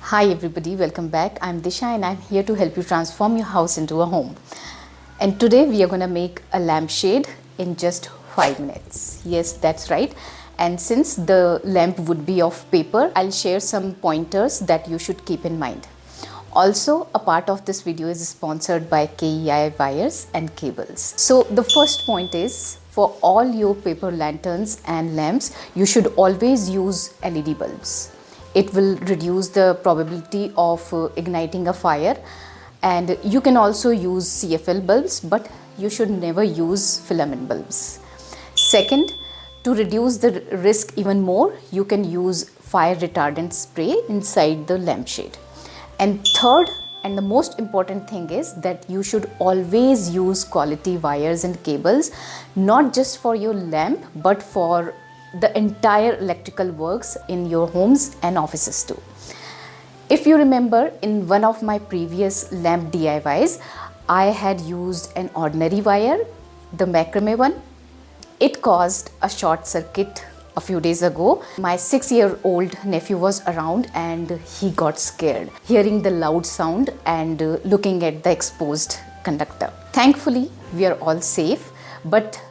Hi everybody, welcome back. I'm Disha and I'm here to help you transform your house into a home. And today we are going to make a lampshade in just 5 minutes. Yes, that's right. And since the lamp would be of paper, I'll share some pointers that you should keep in mind. Also, a part of this video is sponsored by KEI wires and cables. So the first point is, for all your paper lanterns and lamps, you should always use LED bulbs. It will reduce the probability of igniting a fire, and you can also use CFL bulbs, but you should never use filament bulbs. Second, to reduce the risk even more, you can use fire retardant spray inside the lampshade. And third, and the most important thing is that you should always use quality wires and cables, not just for your lamp, but for the entire electrical works in your homes and offices too. If you remember, in one of my previous lamp DIYs, I had used an ordinary wire, the macrame one. It caused a short circuit a few days ago. My 6-year-old nephew was around and he got scared hearing the loud sound and looking at the exposed conductor. Thankfully, we are all safe, but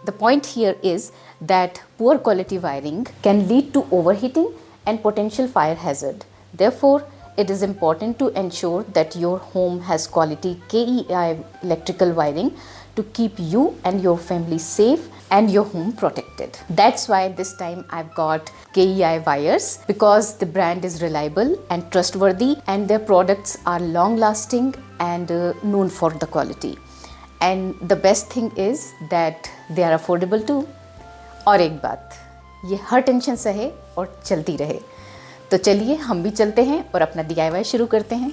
the point here is that poor quality wiring can lead to overheating and potential fire hazard. Therefore, it is important to ensure that your home has quality KEI electrical wiring to keep you and your family safe and your home protected. That's why this time I've got KEI wires, because the brand is reliable and trustworthy and their products are long lasting and known for the quality. And the best thing is that they are affordable too. और एक बात, ये हर tension सहे और चलती रहे। तो चलिए हम भी चलते हैं और अपना DIY शुरू करते हैं।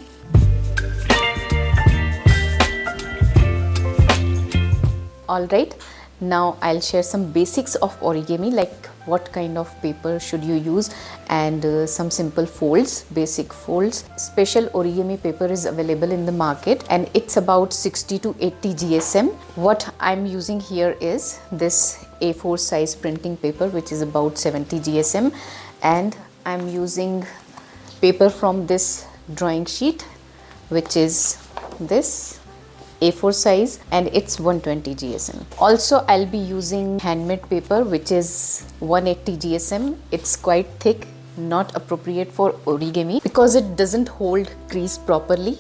All right, now I'll share some basics of origami, like what kind of paper should you use, and some simple folds, basic folds. Special origami paper is available in the market and it's about 60 to 80 GSM. What I'm using here is this A4 size printing paper, which is about 70 GSM, and I'm using paper from this drawing sheet, which is this A4 size, and it's 120 GSM. Also, I'll be using handmade paper, which is 180 GSM. It's quite thick, not appropriate for origami because it doesn't hold crease properly,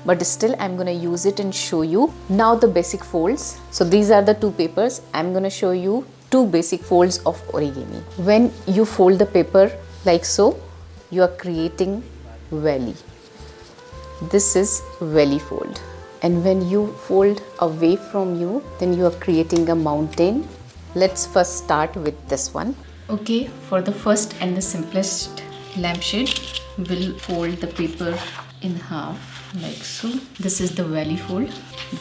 but still I'm gonna use it and show you. Now the basic folds. So these are the two papers. I'm gonna show you two basic folds of origami. When you fold the paper like so, you are creating valley. This is valley fold. And when you fold away from you, then you are creating a mountain. Let's first start with this one. Okay, for the first and the simplest lampshade, we'll fold the paper in half like so. This is the valley fold.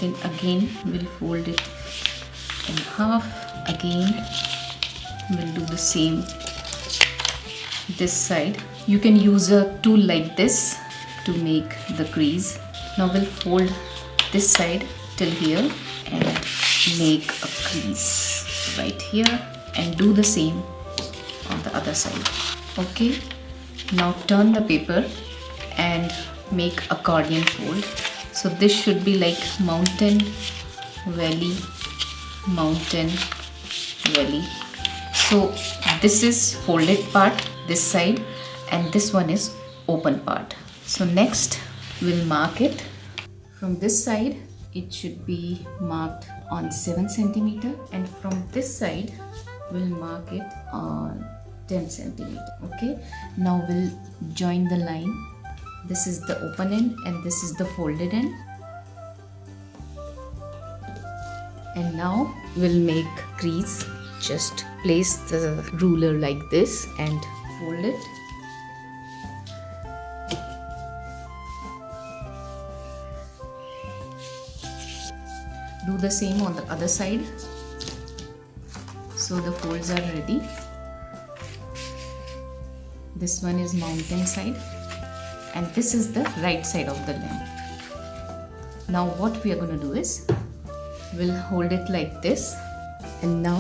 Then again we'll fold it in half. Again we'll do the same this side. You can use a tool like this to make the crease. Now we'll fold this side till here and make a crease right here, and do the same on the other side. Okay, now turn the paper and make accordion fold. So this should be like mountain, valley, mountain, valley. So this is folded part, this side, and this one is open part. So next we'll mark it. From this side, it should be marked on 7 centimeter, and from this side, we'll mark it on 10 centimeter. Okay, now we'll join the line. This is the open end and this is the folded end. And now we'll make crease. Just place the ruler like this and fold it. Do the same on the other side. So the folds are ready. This one is mountain side and this is the right side of the lamp. Now what we are going to do is, we'll hold it like this, and now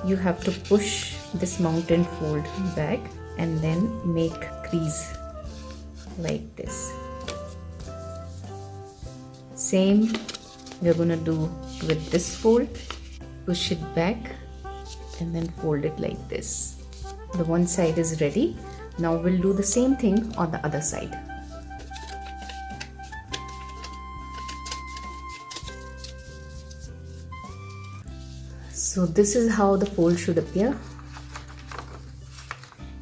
you have to push this mountain fold back and then make crease like this. Same we're gonna do with this fold. Push it back and then fold it like this. The one side is ready. Now we'll do the same thing on the other side. So this is how the fold should appear.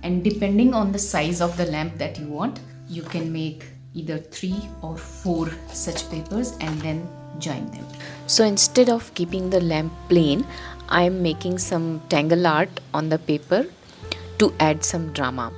And depending on the size of the lamp that you want, you can make either 3 or 4 such papers and then join them. So instead of keeping the lamp plain, I am making some tangle art on the paper to add some drama.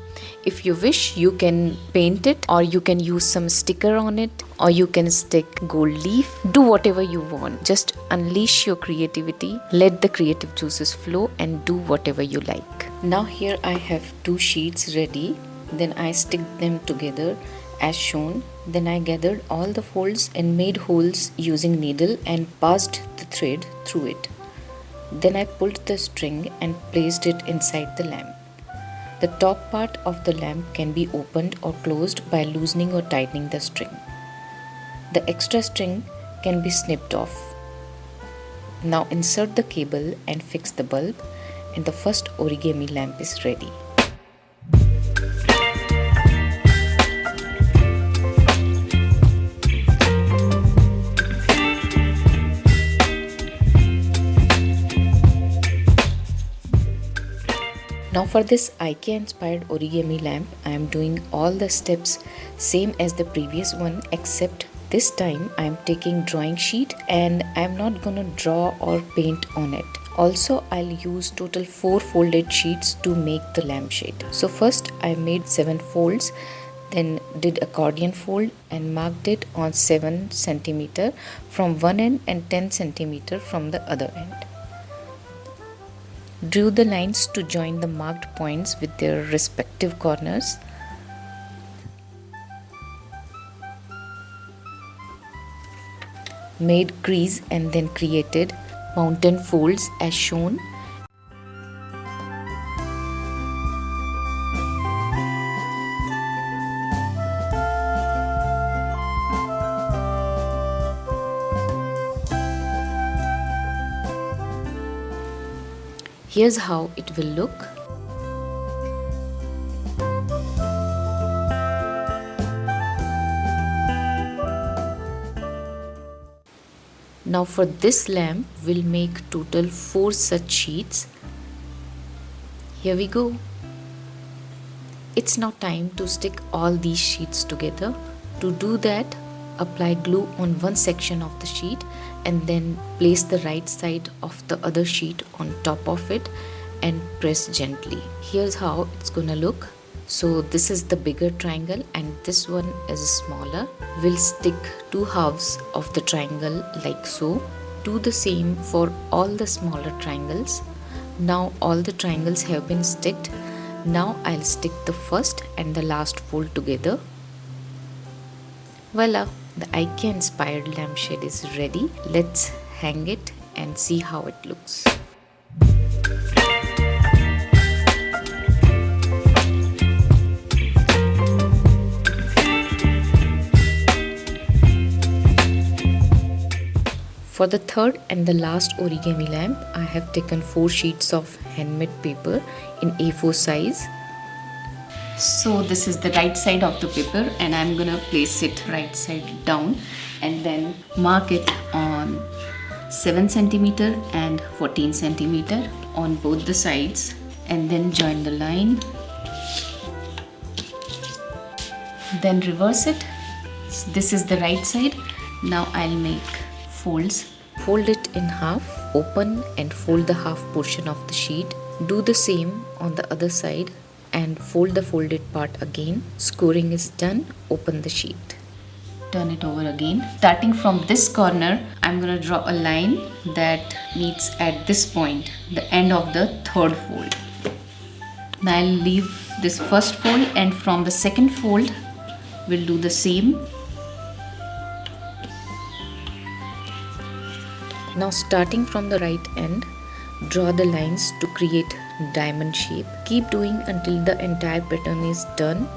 If you wish, you can paint it, or you can use some sticker on it, or you can stick gold leaf. Do whatever you want. Just unleash your creativity. Let the creative juices flow and do whatever you like. Now here I have 2 sheets ready. Then I stick them together as shown. Then I gathered all the folds and made holes using needle and passed the thread through it. Then I pulled the string and placed it inside the lamp. The top part of the lamp can be opened or closed by loosening or tightening the string. The extra string can be snipped off. Now insert the cable and fix the bulb, and the first origami lamp is ready. Now for this Ikea-inspired origami lamp, I am doing all the steps same as the previous one, except this time I am taking drawing sheet and I am not gonna draw or paint on it. Also, I'll use total 4 folded sheets to make the lampshade. So first I made 7 folds, then did accordion fold and marked it on 7 cm from one end and 10 cm from the other end. Drew the lines to join the marked points with their respective corners. Made crease and then created mountain folds as shown. Here's how it will look. Now for this lamp, we'll make total 4 such sheets. Here we go. It's now time to stick all these sheets together. To do that, apply glue on one section of the sheet and then place the right side of the other sheet on top of it and press gently. Here's how it's gonna look. So this is the bigger triangle and this one is smaller. We'll stick 2 halves of the triangle like so. Do the same for all the smaller triangles. Now all the triangles have been sticked. Now I'll stick the first and the last fold together. Voila! The Ikea-inspired lampshade is ready. Let's hang it and see how it looks. For the third and the last origami lamp, I have taken 4 sheets of handmade paper in A4 size. So this is the right side of the paper and I'm gonna place it right side down and then mark it on 7 cm and 14 cm on both the sides and then join the line. Then reverse it. This is the right side. Now I'll make folds. Fold it in half, open and fold the half portion of the sheet. Do the same on the other side and fold the folded part again. Scoring is done. Open the sheet. Turn it over again. Starting from this corner, I'm gonna draw a line that meets at this point, the end of the third fold. Now I'll leave this first fold and from the second fold, we'll do the same. Now starting from the right end, draw the lines to create diamond shape. Keep doing until the entire pattern is done.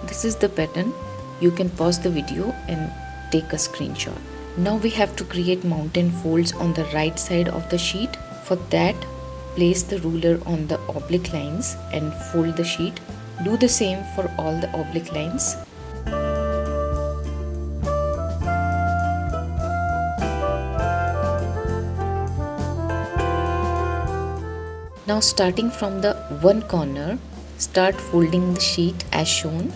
This is the pattern. you can pause the video and take a screenshot. Now we have to create mountain folds on the right side of the sheet. For that, place the ruler on the oblique lines and fold the sheet. Do the same for all the oblique lines. Now starting from the one corner, start folding the sheet as shown.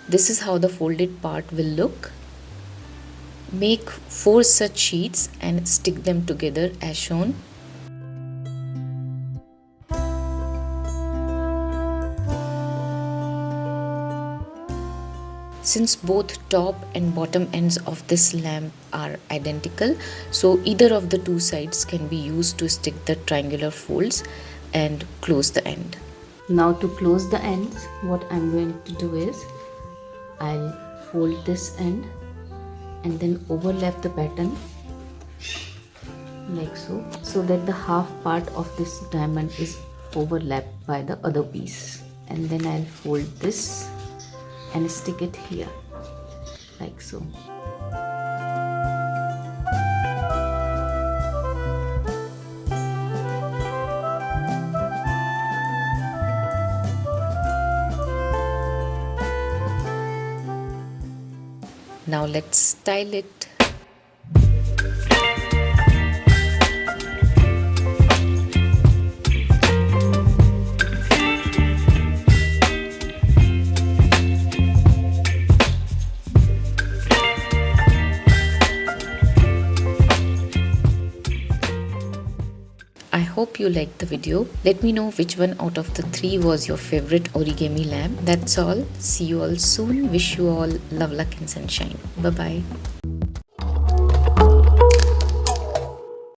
This is how the folded part will look. Make 4 such sheets and stick them together as shown. Since both top and bottom ends of this lamp are identical, so either of the two sides can be used to stick the triangular folds and close the end. Now to close the ends, what I'm going to do is I'll fold this end and then overlap the pattern like so that the half part of this diamond is overlapped by the other piece, and then I'll fold this and stick it here like so. Now let's style it. I hope you liked the video. Let me know which one out of the 3 was your favorite origami lamp. That's all. See you all soon. Wish you all love, luck and sunshine. Bye bye.